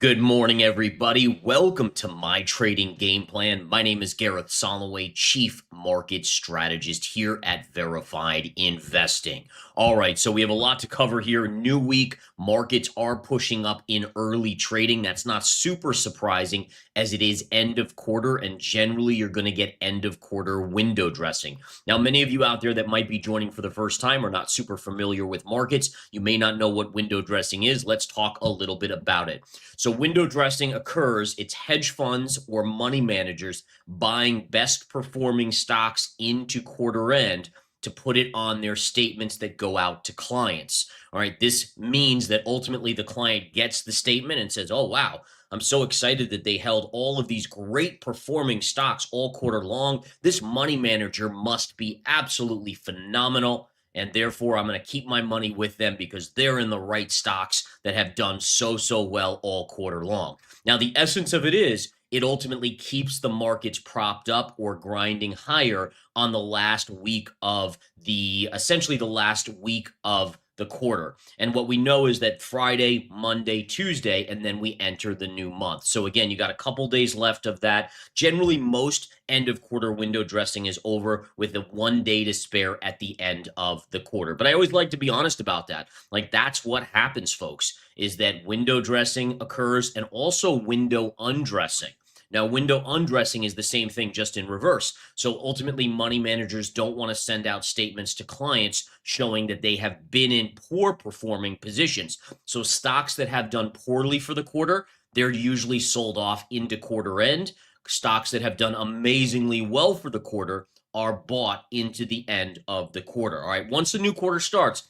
Good morning, everybody. Welcome to my trading game plan. My name is Gareth Soloway, Chief Market Strategist here at Verified Investing. All right, so we have a lot to cover here. New week, markets are pushing up in early trading. That's not super surprising as it is end of quarter, and generally you're going to get end of quarter window dressing. Now, many of you out there that might be joining for the first time are not super familiar with markets. You may not know what window dressing is. Let's talk a little bit about it. So window dressing occurs, it's hedge funds or money managers buying best performing stocks into quarter end to put it on their statements that go out to clients. All right, this means that ultimately the client gets the statement and says, oh, wow, I'm so excited that they held all of these great performing stocks all quarter long. This money manager must be absolutely phenomenal. And therefore, I'm going to keep my money with them because they're in the right stocks that have done so well all quarter long. Now, the essence of it is it ultimately keeps the markets propped up or grinding higher on the last week of essentially the last week of the quarter. And what we know is that Friday, Monday, Tuesday, and then we enter the new month. So again, you got a couple days left of that. Generally, most end of quarter window dressing is over with a 1 day to spare at the end of the quarter. But I always like to be honest about that. Like, that's what happens, folks, is that window dressing occurs and also window undressing. Now, window undressing is the same thing, just in reverse. So ultimately, money managers don't want to send out statements to clients showing that they have been in poor performing positions. So stocks that have done poorly for the quarter, they're usually sold off into quarter end. Stocks that have done amazingly well for the quarter are bought into the end of the quarter. All right, once the new quarter starts,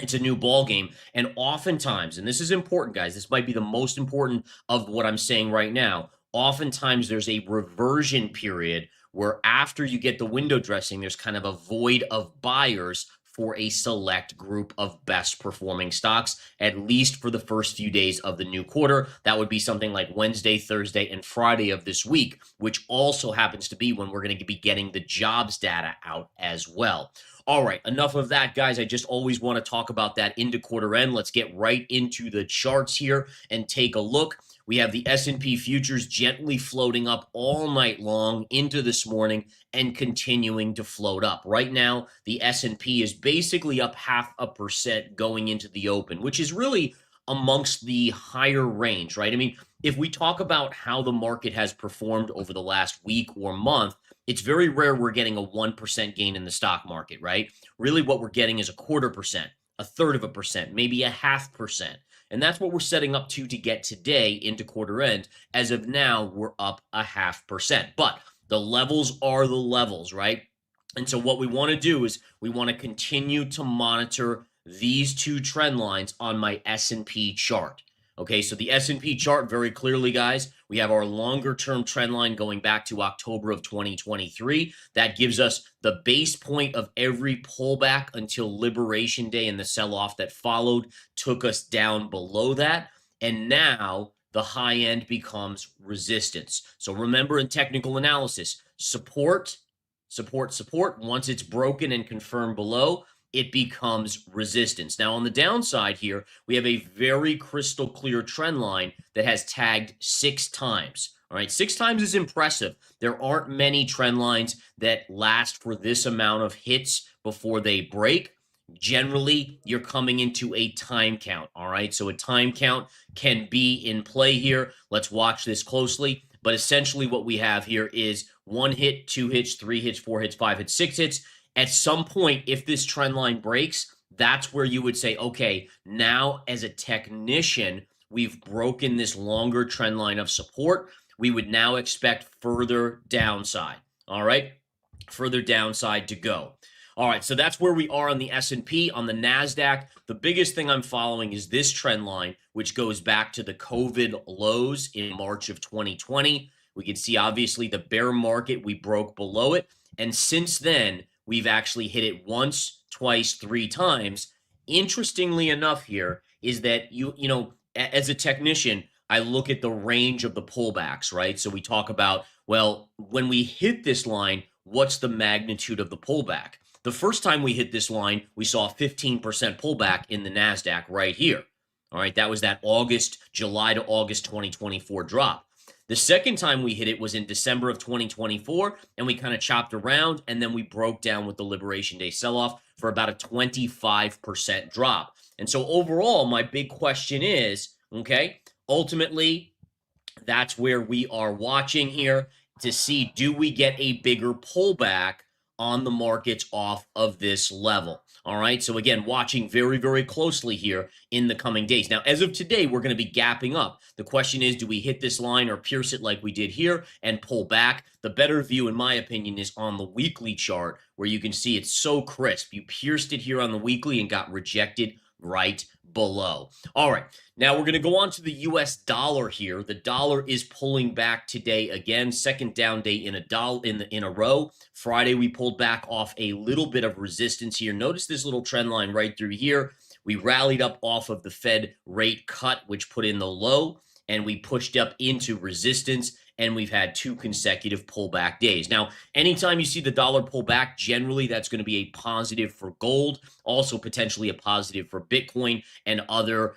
it's a new ball game. And oftentimes, and this is important, guys, this might be the most important of what I'm saying right now. Oftentimes there's a reversion period where after you get the window dressing, there's kind of a void of buyers for a select group of best performing stocks, at least for the first few days of the new quarter. That would be something like Wednesday, Thursday, and Friday of this week, which also happens to be when we're going to be getting the jobs data out as well. All right, enough of that, guys. I just always want to talk about that into quarter end. Let's get right into the charts here and take a look. We have the S&P futures gently floating up all night long into this morning and continuing to float up. Right now, the S&P is basically up 0.5% going into the open, which is really amongst the higher range, right? I mean, if we talk about how the market has performed over the last week or month, it's very rare we're getting a 1% gain in the stock market, right? Really what we're getting is a 0.25%, a third of a percent, maybe a 0.5%. And that's what we're setting up to get today into quarter end. As of now, we're up a 0.5%. But the levels are the levels, right? And so what we want to do is we want to continue to monitor these two trend lines on my S&P chart. Okay, so the S&P chart, very clearly, guys, we have our longer term trend line going back to October of 2023. That gives us the base point of every pullback until Liberation Day, and the sell-off that followed took us down below that. And now the high end becomes resistance. So remember, in technical analysis, support. Once it's broken and confirmed below, it becomes resistance. Now, on the downside here, we have a very crystal clear trend line that has tagged 6 times. All right, 6 times is impressive. There aren't many trend lines that last for this amount of hits before they break. Generally, you're coming into a time count. All right, so a time count can be in play here. Let's watch this closely. But essentially what we have here is 1 hit, 2 hits, 3 hits, 4 hits, 5 hits, 6 hits. At some point, if this trend line breaks, that's where you would say, okay, now as a technician, we've broken this longer trend line of support. We would now expect further downside. All right, further downside to go. All right, so that's where we are on the S&P. On the NASDAQ, the biggest thing I'm following is this trend line, which goes back to the COVID lows in March of 2020. We can see, obviously, the bear market, we broke below it. And since then, we've actually hit it once, twice, 3 times. Interestingly enough here is that, you know, as a technician, I look at the range of the pullbacks, right? So we talk about, well, when we hit this line, what's the magnitude of the pullback? The first time we hit this line, we saw a 15% pullback in the NASDAQ right here. All right, that was that July to August 2024 drop. The second time we hit it was in December of 2024, and we kind of chopped around, and then we broke down with the Liberation Day sell-off for about a 25% drop. And so overall, my big question is, okay, ultimately, that's where we are watching here to see, do we get a bigger pullback on the markets off of this level? All right, so again, watching very, very closely here in the coming days. Now, as of today, we're going to be gapping up. The question is, do we hit this line or pierce it like we did here and pull back? The better view, in my opinion, is on the weekly chart, where you can see it's so crisp. You pierced it here on the weekly and got rejected right below. All right, now we're going to go on to the US dollar here. The dollar is pulling back today again, second down day in a row. Friday we pulled back off a little bit of resistance here. Notice this little trend line right through here. We rallied up off of the Fed rate cut, which put in the low, and we pushed up into resistance, and we've had 2 consecutive pullback days. Now, anytime you see the dollar pull back, generally that's going to be a positive for gold, also potentially a positive for Bitcoin and other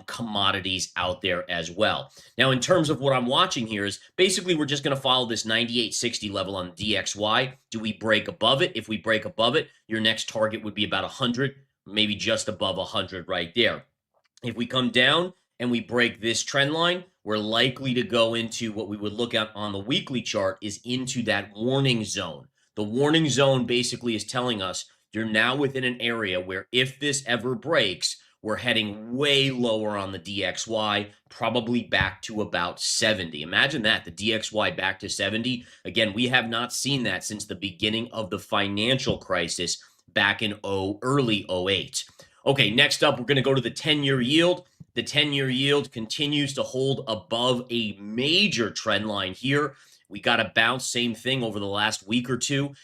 commodities out there as well. Now, in terms of what I'm watching here is basically we're just going to follow this 98.60 level on DXY. Do we break above it? If we break above it, your next target would be about 100, maybe just above 100 right there. If we come down and we break this trend line, we're likely to go into what we would look at on the weekly chart is into that warning zone. The warning zone basically is telling us you're now within an area where if this ever breaks, we're heading way lower on the DXY, probably back to about 70. Imagine that, the DXY back to 70. Again, we have not seen that since the beginning of the financial crisis back in early 08. Okay, next up, we're going to go to the 10-year yield. The 10-year yield continues to hold above a major trend line here. We got a bounce, same thing over the last week or two.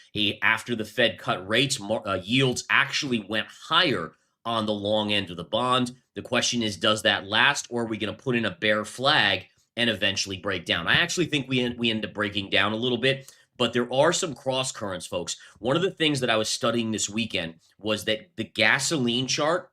After the Fed cut rates, yields actually went higher on the long end of the bond. The question is, does that last, or are we going to put in a bear flag and eventually break down? I actually think we end up breaking down a little bit, but there are some cross currents, folks. One of the things that I was studying this weekend was that the gasoline chart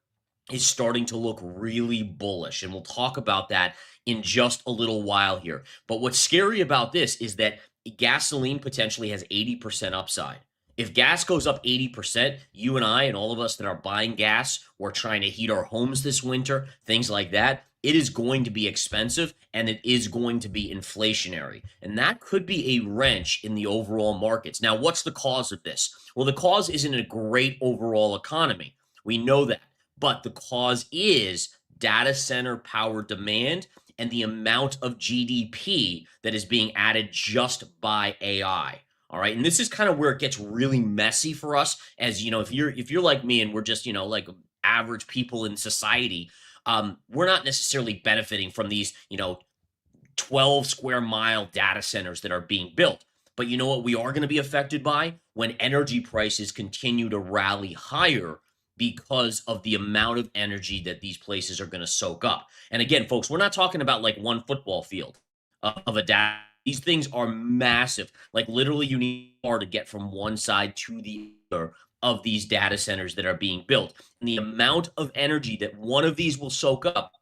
is starting to look really bullish, and we'll talk about that in just a little while here. But what's scary about this is that gasoline potentially has 80% upside. If gas goes up 80%, you and I and all of us that are buying gas or trying to heat our homes this winter, things like that, it is going to be expensive and it is going to be inflationary. And that could be a wrench in the overall markets. Now, what's the cause of this? Well, the cause isn't a great overall economy. We know that. But the cause is data center power demand and the amount of GDP that is being added just by AI. All right. And this is kind of where it gets really messy for us, as you know, if you're like me and we're just, like average people in society, we're not necessarily benefiting from these, 12 square mile data centers that are being built. But you know what we are going to be affected by? When energy prices continue to rally higher, because of the amount of energy that these places are going to soak up. And again, folks, we're not talking about like one football field of a data. These things are massive. Like literally you need a car to get from one side to the other of these data centers that are being built. And the amount of energy that one of these will soak up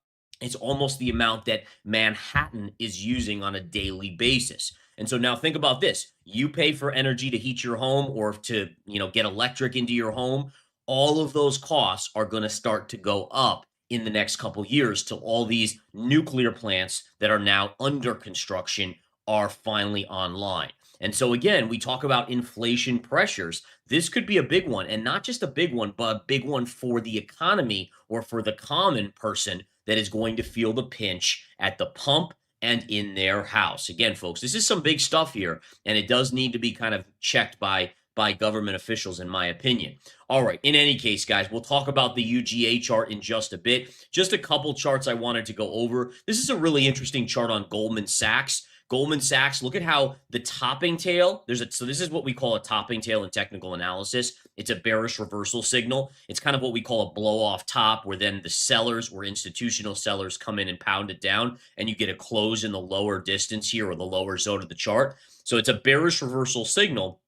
is almost the amount that Manhattan is using on a daily basis. And so now think about this. You pay for energy to heat your home or to, get electric into your home. All of those costs are going to start to go up in the next couple years till all these nuclear plants that are now under construction are finally online. And so again, we talk about inflation pressures. This could be a big one, and not just a big one, but a big one for the economy or for the common person that is going to feel the pinch at the pump and in their house. Again, folks, this is some big stuff here, and it does need to be kind of checked by government officials, in my opinion. All right, in any case, guys, we'll talk about the UGA chart in just a bit. Just a couple charts I wanted to go over. This is a really interesting chart on Goldman Sachs. Goldman Sachs, look at how the topping tail, so this is what we call a topping tail in technical analysis. It's a bearish reversal signal. It's kind of what we call a blow off top, where then the sellers or institutional sellers come in and pound it down, and you get a close in the lower distance here or the lower zone of the chart. So it's a bearish reversal signal.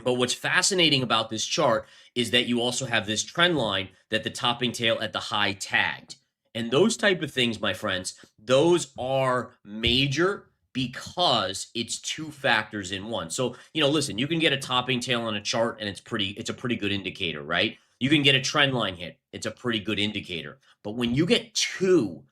But what's fascinating about this chart is that you also have this trend line that the topping tail at the high tagged. And those type of things, my friends, those are major because it's two factors in one. So, listen, you can get a topping tail on a chart and it's a pretty good indicator, right? You can get a trend line hit. It's a pretty good indicator. But when you get two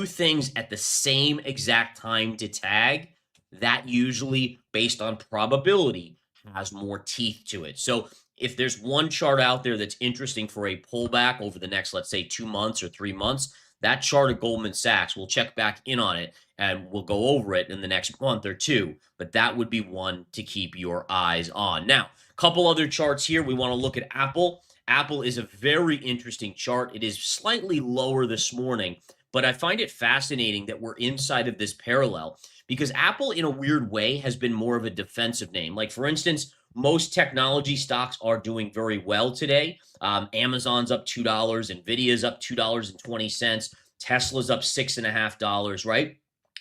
things at the same exact time to tag, that usually, based on probability, has more teeth to it. So if there's one chart out there that's interesting for a pullback over the next, let's say, 2 months or 3 months, that chart at Goldman Sachs, we'll check back in on it and we'll go over it in the next month or two. But that would be one to keep your eyes on. Now, a couple other charts here. We want to look at Apple. Apple is a very interesting chart. It is slightly lower this morning, but I find it fascinating that we're inside of this parallel because Apple, in a weird way, has been more of a defensive name. Like, for instance, most technology stocks are doing very well today. Amazon's up $2, Nvidia's up $2.20, Tesla's up $6.50, right?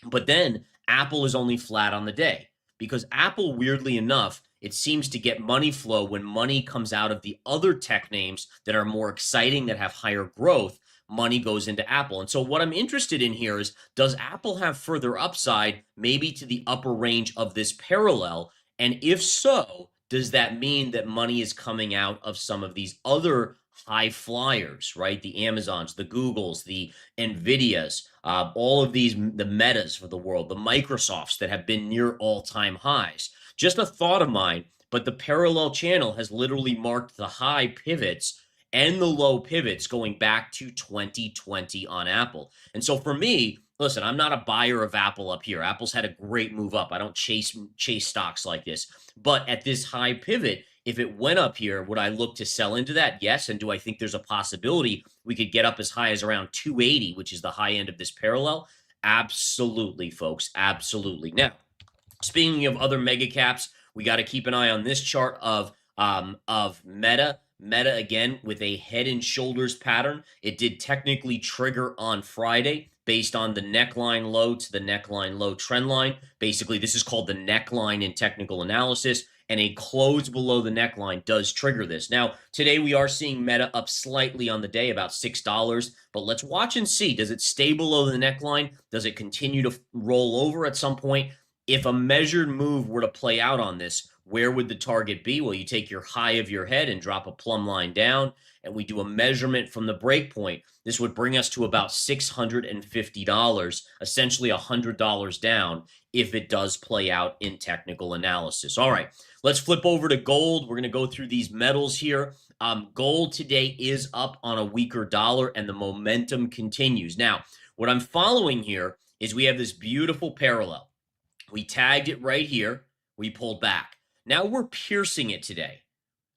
But then Apple is only flat on the day because Apple, weirdly enough, it seems to get money flow when money comes out of the other tech names that are more exciting, that have higher growth. Money goes into Apple. And so what I'm interested in here is, does Apple have further upside, maybe to the upper range of this parallel? And if so, does that mean that money is coming out of some of these other high flyers, right? The Amazons, the Googles, the Nvidias, all of these, the Metas for the world, the Microsofts that have been near all-time highs. Just a thought of mine, but the parallel channel has literally marked the high pivots and the low pivots going back to 2020 on Apple. And so for me, listen, I'm not a buyer of Apple up here. Apple's had a great move up. I don't chase stocks like this. But at this high pivot, if it went up here, would I look to sell into that? Yes. And do I think there's a possibility we could get up as high as around 280, which is the high end of this parallel? Absolutely, folks. Absolutely. Now, speaking of other mega caps, we got to keep an eye on this chart of Meta. Meta, again, with a head and shoulders pattern. It did technically trigger on Friday based on the neckline low to the neckline low trend line. Basically, this is called the neckline in technical analysis, and a close below the neckline does trigger this. Now, today we are seeing Meta up slightly on the day, about $6, but let's watch and see. Does it stay below the neckline? Does it continue to roll over at some point? If a measured move were to play out on this, where would the target be? Well, you take your high of your head and drop a plumb line down, and we do a measurement from the break point. This would bring us to about $650, essentially $100 down, if it does play out in technical analysis. All right, let's flip over to gold. We're going to go through these metals here. Gold today is up on a weaker dollar, and the momentum continues. Now, what I'm following here is we have this beautiful parallel. We tagged it right here. We pulled back. Now we're piercing it today.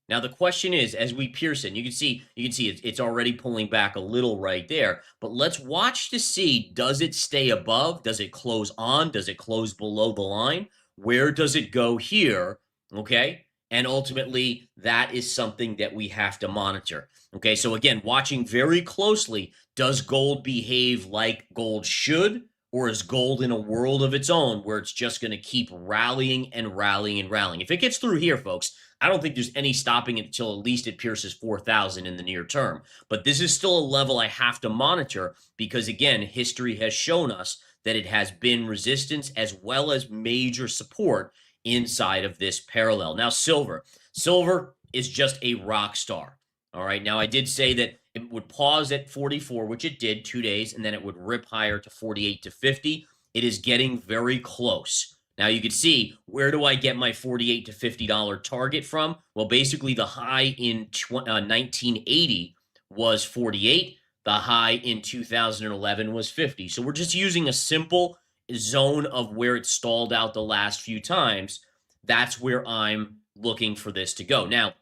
Now the question is, as we pierce it, you can see it's already pulling back a little right there. But let's watch to see, does it stay above? Does it close on? Does it close below the line? Where does it go here? Okay. And ultimately, that is something that we have to monitor. Okay. So again, watching very closely, does gold behave like gold should? Or is gold in a world of its own where it's just going to keep rallying and rallying and rallying? If it gets through here, folks, I don't think there's any stopping it until at least it pierces 4,000 in the near term. But this is still a level I have to monitor because, again, history has shown us that it has been resistance as well as major support inside of this parallel. Now, silver. Silver is just a rock star. All right. Now, I did say that it would pause at 44, which it did 2 days, and then it would rip higher to 48 to 50. It is getting very close. Now, you can see, where do I get my $48 to $50 target from? Well, basically, the high in 1980 was 48. The high in 2011 was 50. So we're just using a simple zone of where it stalled out the last few times. That's where I'm looking for this to go. Now,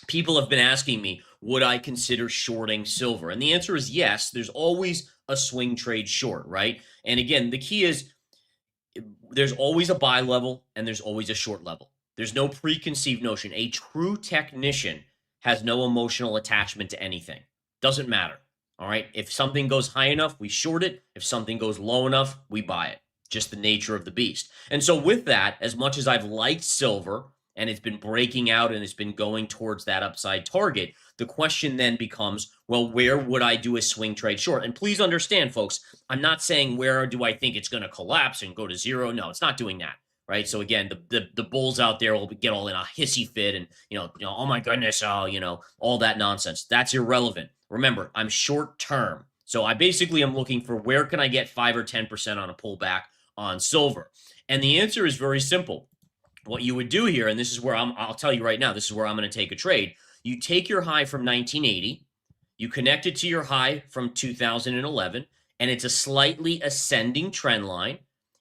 people have been asking me, would I consider shorting silver? And the answer is yes. There's always a swing trade short, right? And again, the key is there's always a buy level and there's always a short level. There's no preconceived notion. A true technician has no emotional attachment to anything. Doesn't matter. All right. If something goes high enough, we short it. If something goes low enough, we buy it. Just the nature of the beast. And so with that, as much as I've liked silver, and it's been breaking out and it's been going towards that upside target, the question then becomes, Well, where would I do a swing trade short? And please understand, folks, I'm not saying where do I think it's going to collapse and go to zero. No, it's not doing that. Right. So again, the bulls out there will get all in a hissy fit and oh my goodness, oh, all that nonsense. That's irrelevant. Remember, I'm short term. So I basically am looking for where can I get 5 or 10% on a pullback on silver. And the answer is very simple. What you would do here, and this is where I'll tell you right now, this is where I'm going to take a trade. You take your high from 1980, you connect it to your high from 2011, and it's a slightly ascending trend line,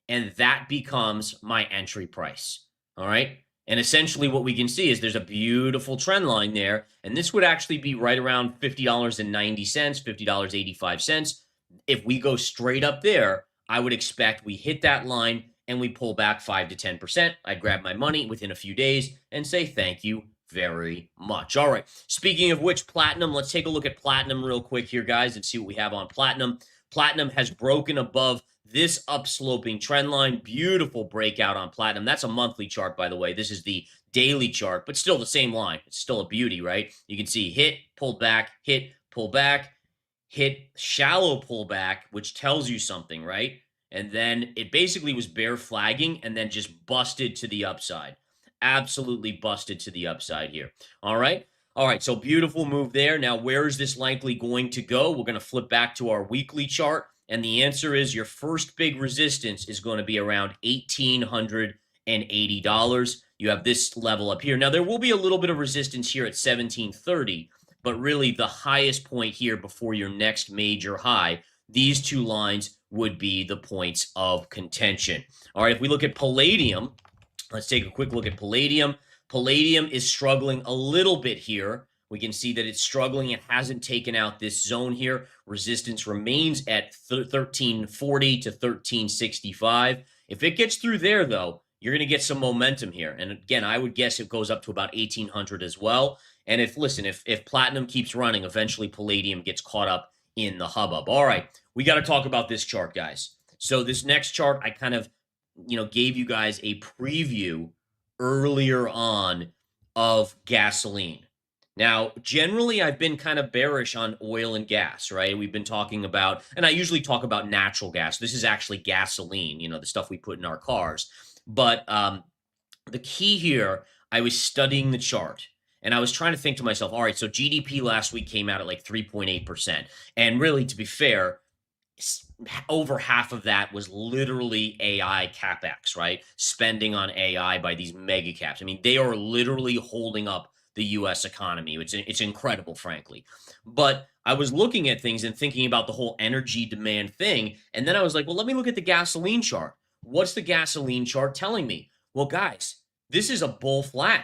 and that becomes my entry price. All right. And essentially what we can see is there's a beautiful trend line there, and this would actually be right around $50.90, $50.85. If we go straight up there, I would expect we hit that line and we pull back 5 to 10%. I'd grab my money within a few days and say thank you very much. All right. Speaking of which, platinum, let's take a look at platinum real quick here, guys, and see what we have on platinum. Platinum has broken above this upsloping trend line. Beautiful breakout on platinum. That's a monthly chart, by the way. This is the daily chart, but still the same line. It's still a beauty, right? You can see hit, pulled back, hit, pull back, hit, shallow pullback, which tells you something, right? And then it basically was bear flagging and then just busted to the upside. Absolutely busted to the upside here. All right. All right. So beautiful move there. Now, where is this likely going to go? We're going to flip back to our weekly chart. And the answer is your first big resistance is going to be around $1,880. You have this level up here. Now, there will be a little bit of resistance here at 1730, but really the highest point here before your next major high, these two lines would be the points of contention. All right, if we look at Palladium, let's take a quick look at Palladium. Palladium is struggling a little bit here. We can see that it's struggling. It hasn't taken out this zone here. Resistance remains at 1340 to 1365. If it gets through there, though, you're going to get some momentum here. And again, I would guess it goes up to about 1800 as well. And if platinum keeps running, eventually Palladium gets caught up in the hubbub. All right, we got to talk about this chart, guys. So this next chart, I kind of, gave you guys a preview earlier on of gasoline. Now, generally, I've been kind of bearish on oil and gas, right? We've been talking about, and I usually talk about natural gas. This is actually gasoline, the stuff we put in our cars. But the key here, I was studying the chart. And I was trying to think to myself, all right, so GDP last week came out at like 3.8%. And really, to be fair, over half of that was literally AI CapEx, right? Spending on AI by these mega caps. I mean, they are literally holding up the U.S. economy. It's incredible, frankly. But I was looking at things and thinking about the whole energy demand thing. And then I was like, well, let me look at the gasoline chart. What's the gasoline chart telling me? Well, guys, this is a bull flag.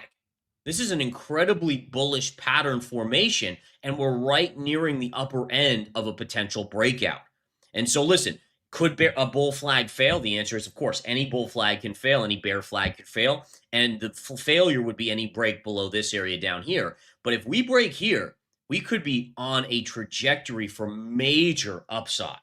This is an incredibly bullish pattern formation, and we're right nearing the upper end of a potential breakout. And so listen, could a bull flag fail? The answer is, of course, any bull flag can fail, any bear flag can fail, and the failure would be any break below this area down here. But if we break here, we could be on a trajectory for major upside.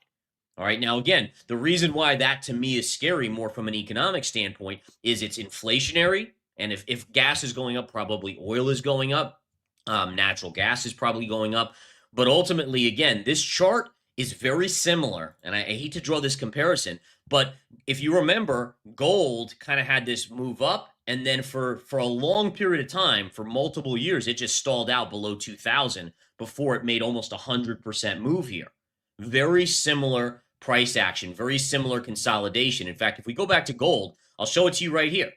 All right. Now, again, the reason why that to me is scary more from an economic standpoint is it's inflationary. And if gas is going up, probably oil is going up. Natural gas is probably going up. But ultimately, again, this chart is very similar. And I hate to draw this comparison, but if you remember, gold kind of had this move up. And then for a long period of time, for multiple years, it just stalled out below 2000 before it made almost 100% move here. Very similar price action, very similar consolidation. In fact, if we go back to gold, I'll show it to you right here.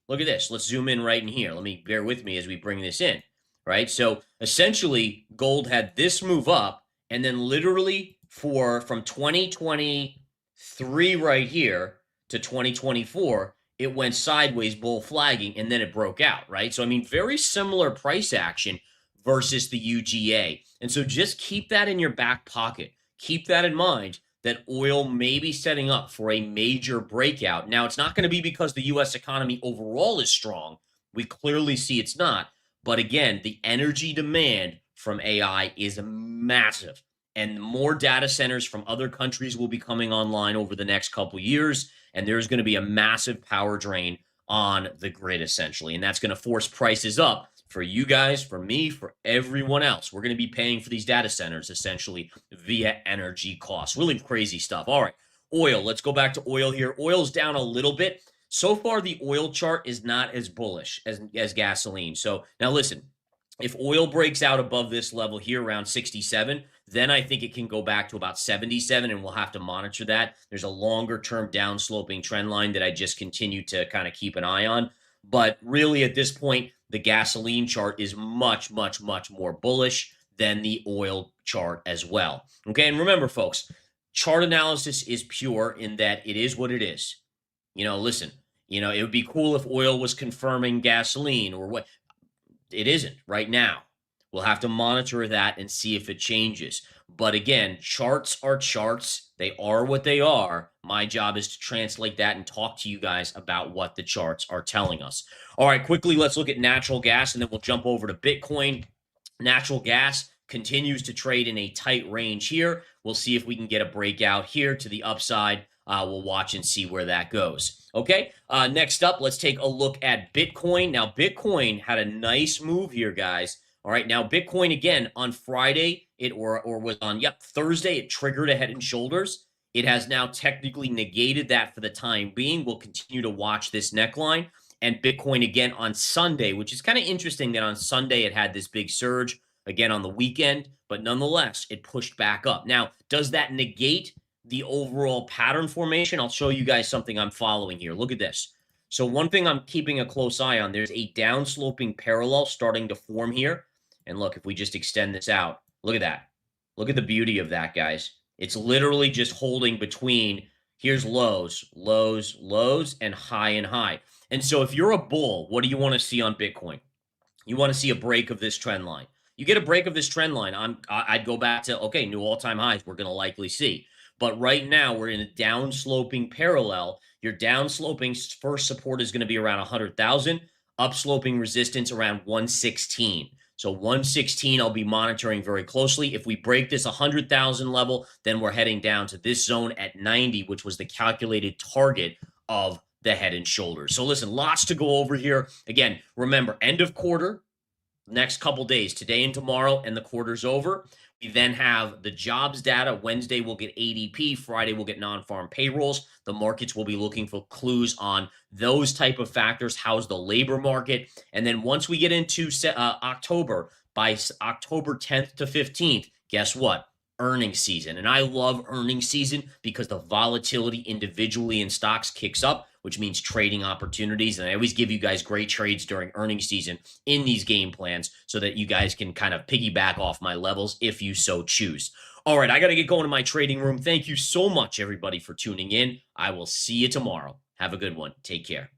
Look at this. Let's zoom in right in here. Let me bear with me as we bring this in, right? So essentially, gold had this move up, and then literally from 2023 right here to 2024, it went sideways, bull flagging, and then it broke out, right? So, I mean, very similar price action versus the UGA. And so just keep that in your back pocket. Keep that in mind that oil may be setting up for a major breakout. Now, it's not going to be because the U.S. economy overall is strong. We clearly see it's not. But again, the energy demand from AI is massive. And more data centers from other countries will be coming online over the next couple years. And there's going to be a massive power drain on the grid, essentially. And that's going to force prices up for you guys, for me, for everyone else. We're going to be paying for these data centers essentially via energy costs. Really crazy stuff. All right, oil. Let's go back to oil here. Oil's down a little bit. So far, the oil chart is not as bullish as gasoline. So now listen, if oil breaks out above this level here around 67, then I think it can go back to about 77, and we'll have to monitor that. There's a longer-term downsloping trend line that I just continue to kind of keep an eye on. But really, at this point, the gasoline chart is much, much, much more bullish than the oil chart as well. Okay, and remember, folks, chart analysis is pure in that it is what it is. Listen, it would be cool if oil was confirming gasoline or what. It isn't right now. We'll have to monitor that and see if it changes. But again, charts are charts. They are what they are. My job is to translate that and talk to you guys about what the charts are telling us. All right, quickly, let's look at natural gas, and then we'll jump over to Bitcoin. Natural gas continues to trade in a tight range here. We'll see if we can get a breakout here to the upside. We'll watch and see where that goes. Okay, next up, let's take a look at Bitcoin. Now, Bitcoin had a nice move here, guys. All right, now Bitcoin, again, on Friday, or was on, Thursday, it triggered a head and shoulders. It has now technically negated that for the time being. We'll continue to watch this neckline. And Bitcoin, again, on Sunday, which is kind of interesting that on Sunday it had this big surge, again, on the weekend. But nonetheless, it pushed back up. Now, does that negate the overall pattern formation? I'll show you guys something I'm following here. Look at this. So one thing I'm keeping a close eye on, there's a downsloping parallel starting to form here. And look, if we just extend this out, look at that. Look at the beauty of that, guys. It's literally just holding between, here's lows, lows, lows, and high. And so if you're a bull, what do you want to see on Bitcoin? You want to see a break of this trend line. You get a break of this trend line, I'd go back to, okay, new all-time highs we're going to likely see. But right now, we're in a downsloping parallel. Your downsloping first support is going to be around 100,000, upsloping resistance around 116. So 116, I'll be monitoring very closely. If we break this 100,000 level, then we're heading down to this zone at 90, which was the calculated target of the head and shoulders. So listen, lots to go over here. Again, remember, end of quarter, next couple days, today and tomorrow, and the quarter's over. We then have the jobs data. Wednesday, we'll get ADP. Friday, we'll get non-farm payrolls. The markets will be looking for clues on those type of factors. How's the labor market? And then once we get into October, by October 10th to 15th, guess what? Earnings season. And I love earnings season because the volatility individually in stocks kicks up, which means trading opportunities. And I always give you guys great trades during earnings season in these game plans so that you guys can kind of piggyback off my levels if you so choose. All right, I got to get going to my trading room. Thank you so much, everybody, for tuning in. I will see you tomorrow. Have a good one. Take care.